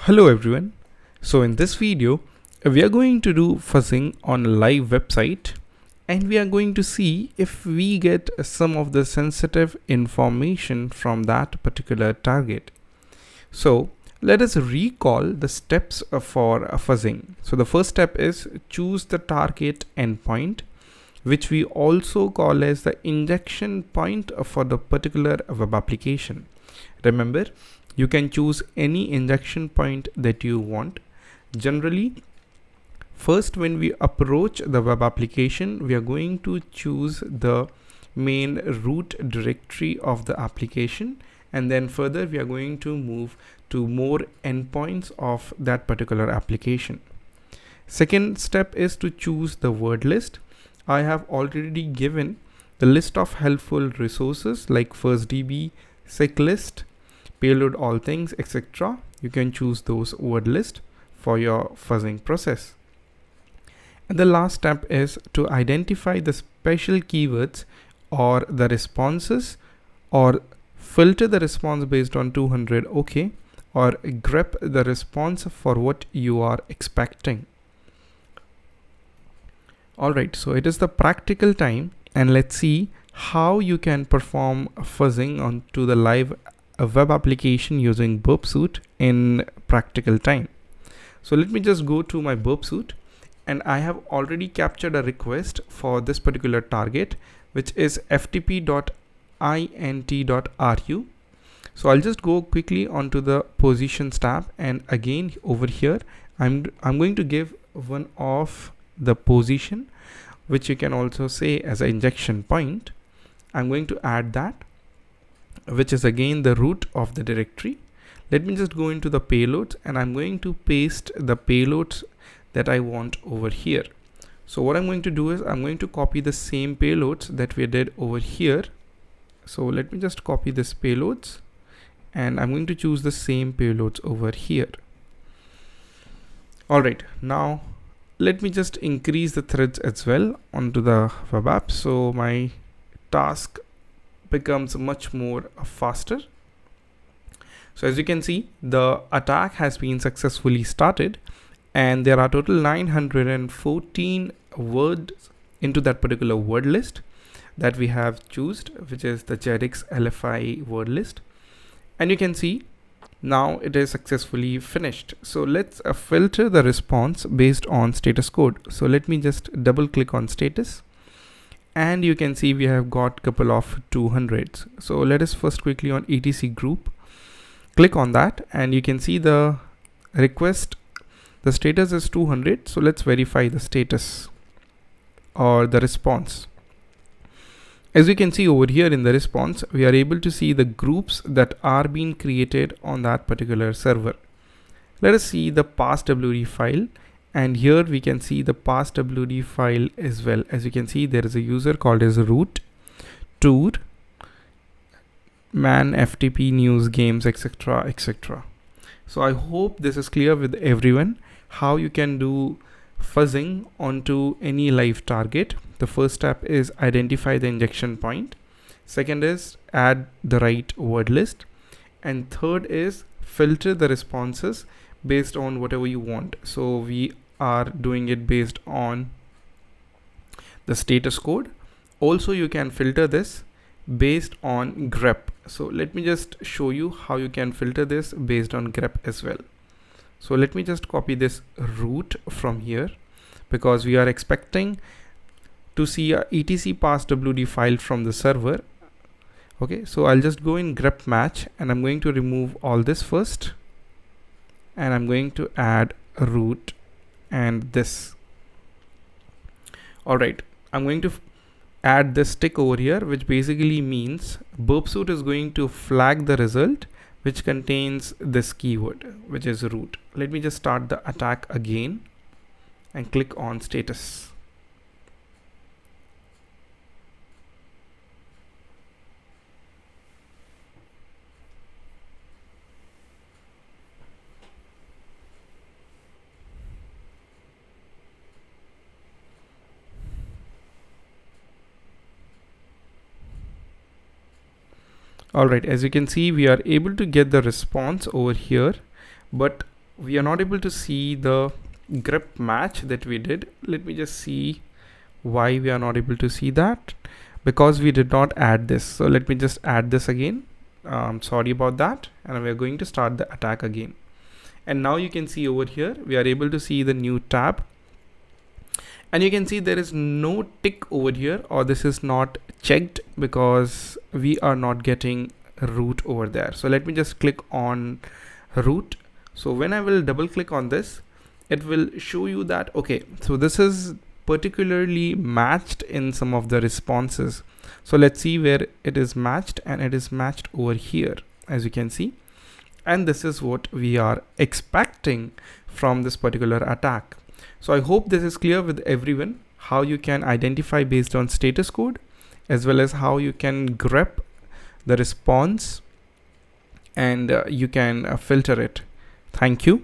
Hello everyone. So in this video, we are going to do fuzzing on a live website and we are going to see if we get some of the sensitive information from that particular target. So let us recall the steps for fuzzing. So the first step is choose the target endpoint, which we also call as the injection point for the particular web application. Remember, you can choose any injection point that you want. Generally, first when we approach the web application, we are going to choose the main root directory of the application, and then further we are going to move to more endpoints of that particular application. Second step is to choose the word list. I have already given the list of helpful resources like FirstDB, SecList, payload all things, etc. You can choose those word list for your fuzzing process. And the last step is to identify the special keywords or the responses, or filter the response based on 200 OK, or grep the response for what you are expecting. Alright, so it is the practical time, and let's see how you can perform fuzzing onto the live web application using Burp Suite in practical time. So let me just go to my Burp Suite, and I have already captured a request for this particular target, which is ftp.int.ru. So I'll just go quickly onto the positions tab, and again over here I'm going to give one of the position, which you can also say as an injection point. I'm going to add that, which is again the root of the directory. Let me just go into the payloads, and I'm going to paste the payloads that I want over here. So what I'm going to do is I'm going to copy the same payloads that we did over here. So let me just copy this payloads, and I'm going to choose the same payloads over here. Alright, now let me just increase the threads as well onto the web app, so my task becomes much more faster. So as you can see, the attack has been successfully started, and there are total 914 words into that particular word list that we have chosen, which is the JEDEX LFI word list. And you can see now it is successfully finished. So let's filter the response based on status code. So let me just double click on status, and you can see we have got couple of 200s. So let us first quickly on etc group, click on that, and you can see the request, the status is 200. So let's verify the status or the response. As you can see over here in the response, we are able to see the groups that are being created on that particular server. Let us see the passwd file, and here we can see the passwd file as well. As you can see, there is a user called as root tour man ftp news games, etc, etc. So I hope this is clear with everyone how you can do fuzzing onto any live target. The first step is identify the injection point. Second is add the right word list, and third is filter the responses based on whatever you want. So we are doing it based on the status code. Also, you can filter this based on grep. So let me just show you how you can filter this based on grep as well. So let me just copy this root from here, because we are expecting to see a etc passwd file from the server. Okay, so I'll just go in grep match, and I'm going to remove all this first, and I'm going to add root and this. Alright, I'm going to add this tick over here, which basically means Burp Suite is going to flag the result which contains this keyword, which is root. Let me just start the attack again and click on status. Alright, as you can see, we are able to get the response over here, but we are not able to see the grep match that we did. Let me just see why we are not able to see that, because we did not add this. So let me just add this again. Sorry about that, and we are going to start the attack again. And now you can see over here we are able to see the new tab, and you can see there is no tick over here, or this is not checked because we are not getting root over there. So let me just click on root. So when I will double click on this, it will show you that, okay, so this is particularly matched in some of the responses. So let's see where it is matched, and it is matched over here, as you can see. And this is what we are expecting from this particular attack. So I hope this is clear with everyone, how you can identify based on status code, as well as how you can grep the response, and you can filter it. Thank you.